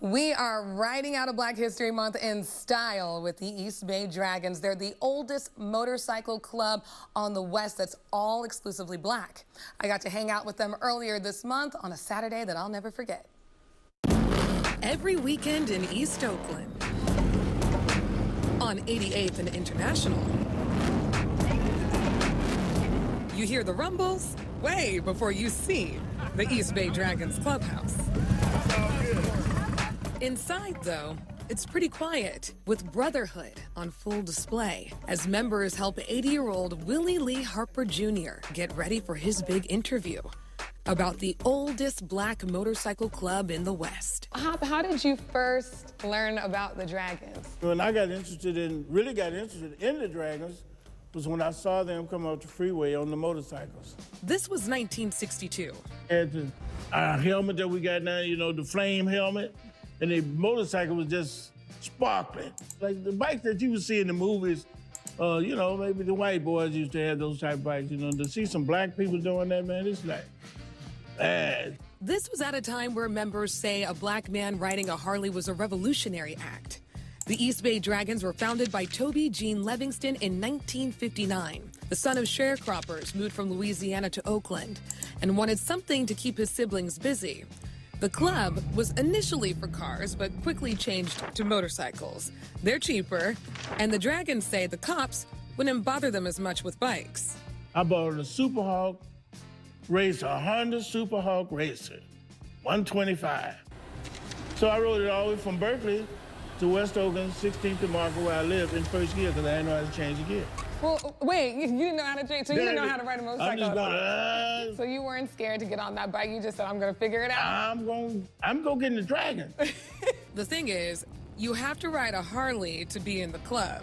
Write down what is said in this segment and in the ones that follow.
We are riding out of Black History Month in style with the East Bay Dragons. They're the oldest motorcycle club on the West that's all exclusively Black. I got to hang out with them earlier this month on a Saturday that I'll never forget. Every weekend in East Oakland, on 88th and International, you hear the rumbles way before you see the East Bay Dragons clubhouse. Inside, though, it's pretty quiet, with brotherhood on full display as members help 80-year-old Willie Lee Harper Jr. get ready for his big interview about the oldest Black motorcycle club in the West. How did you first learn about the Dragons? When I really got interested in the Dragons was when I saw them come off the freeway on the motorcycles. This was 1962. And the helmet that we got now, you know, the flame helmet, and the motorcycle was just sparkling. Like the bikes that you would see in the movies, you know, maybe the white boys used to have those type of bikes, you know. To see some Black people doing that, man, it's like, bad. This was at a time where members say a Black man riding a Harley was a revolutionary act. The East Bay Dragons were founded by Toby Gene Livingston in 1959. The son of sharecroppers moved from Louisiana to Oakland and wanted something to keep his siblings busy. The club was initially for cars, but quickly changed to motorcycles. They're cheaper, and the Dragons say the cops wouldn't bother them as much with bikes. I bought a Super Hawk Racer, a Honda Super Hawk Racer, 125. So I rode it all the way from Berkeley to West Oakland, 16th to Market, where I lived in first gear, because I didn't know how to change the gear. Well, wait, you didn't know how to change, so you didn't know how to ride a motorcycle? I'm just going, So you weren't scared to get on that bike, you just said, I'm gonna figure it out? I'm going to get in the Dragon. The thing is, you have to ride a Harley to be in the club.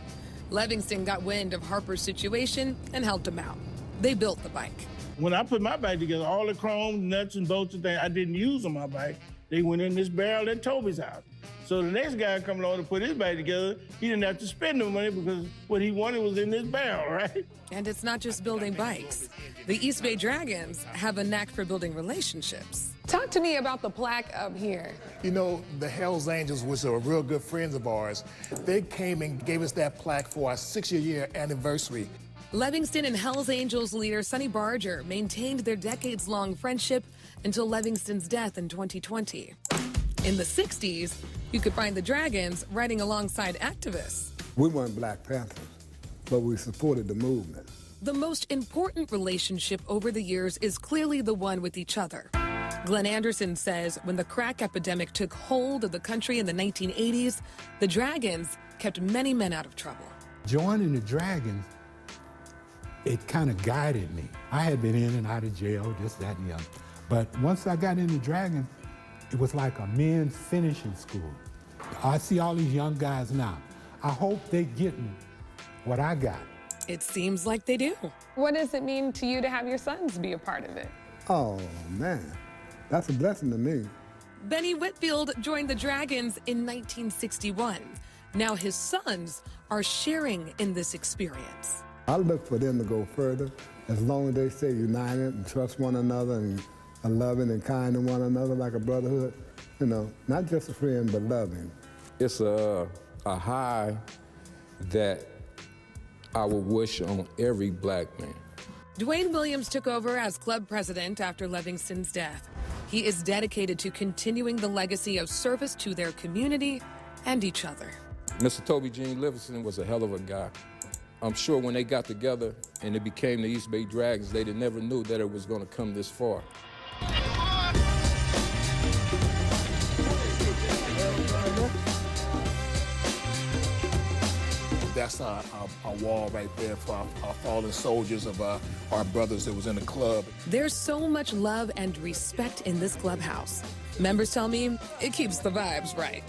Livingston got wind of Harper's situation and helped him out. They built the bike. When I put my bike together, all the chrome, nuts, and bolts and things I didn't use on my bike, they went in this barrel at Toby's house. So the next guy coming along to put his bike together, he didn't have to spend no money because what he wanted was in this barrel, right? And it's not just building bikes. The East Bay Dragons have a knack for building relationships. Talk to me about the plaque up here. You know, the Hells Angels, which are real good friends of ours, they came and gave us that plaque for our 6-year anniversary. Livingston and Hells Angels leader Sonny Barger maintained their decades-long friendship until Livingston's death in 2020. In the 60s, you could find the Dragons riding alongside activists. We weren't Black Panthers, but we supported the movement. The most important relationship over the years is clearly the one with each other. Glenn Anderson says when the crack epidemic took hold of the country in the 1980s, the Dragons kept many men out of trouble. Joining the Dragons, it kind of guided me. I had been in and out of jail, this, that, and the other. But once I got into Dragons, it was like a men's finishing school. I see all these young guys now. I hope they getting what I got. It seems like they do. What does it mean to you to have your sons be a part of it? Oh, man, that's a blessing to me. Benny Whitfield joined the Dragons in 1961. Now his sons are sharing in this experience. I look for them to go further as long as they stay united and trust one another and are loving and kind to one another like a brotherhood. You know, not just a friend, but loving. It's a high that I would wish on every Black man. Dwayne Williams took over as club president after Livingston's death. He is dedicated to continuing the legacy of service to their community and each other. Mr. Toby Gene Livingston was a hell of a guy. I'm sure when they got together and it became the East Bay Dragons, they never knew that it was going to come this far. That's our wall right there for our fallen soldiers of our brothers that was in the club. There's so much love and respect in this clubhouse. Members tell me it keeps the vibes right.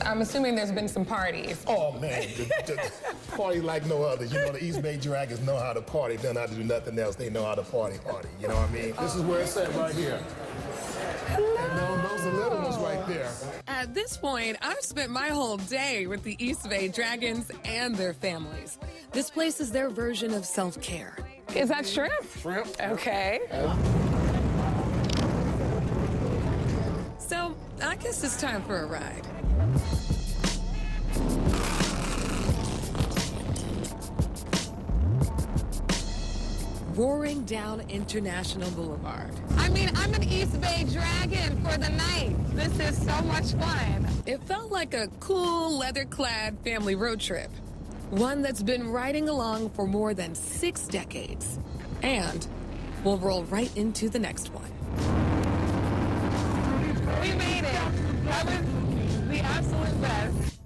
I'm assuming there's been some parties. Oh, man, the party like no other. You know, the East Bay Dragons know how to party. They don't know how to do nothing else. They know how to party. You know what I mean? This is where it's at right here. And those are little ones right there. At this point, I've spent my whole day with the East Bay Dragons and their families. This place is their version of self-care. Is that shrimp? Shrimp. Okay. So I can guess it's time for a ride. Roaring down International Boulevard. I mean, I'm an East Bay Dragon for the night. This is so much fun. It felt like a cool, leather-clad family road trip. One that's been riding along for more than 6 decades. And we'll roll right into the next one. We made it. That was the absolute best.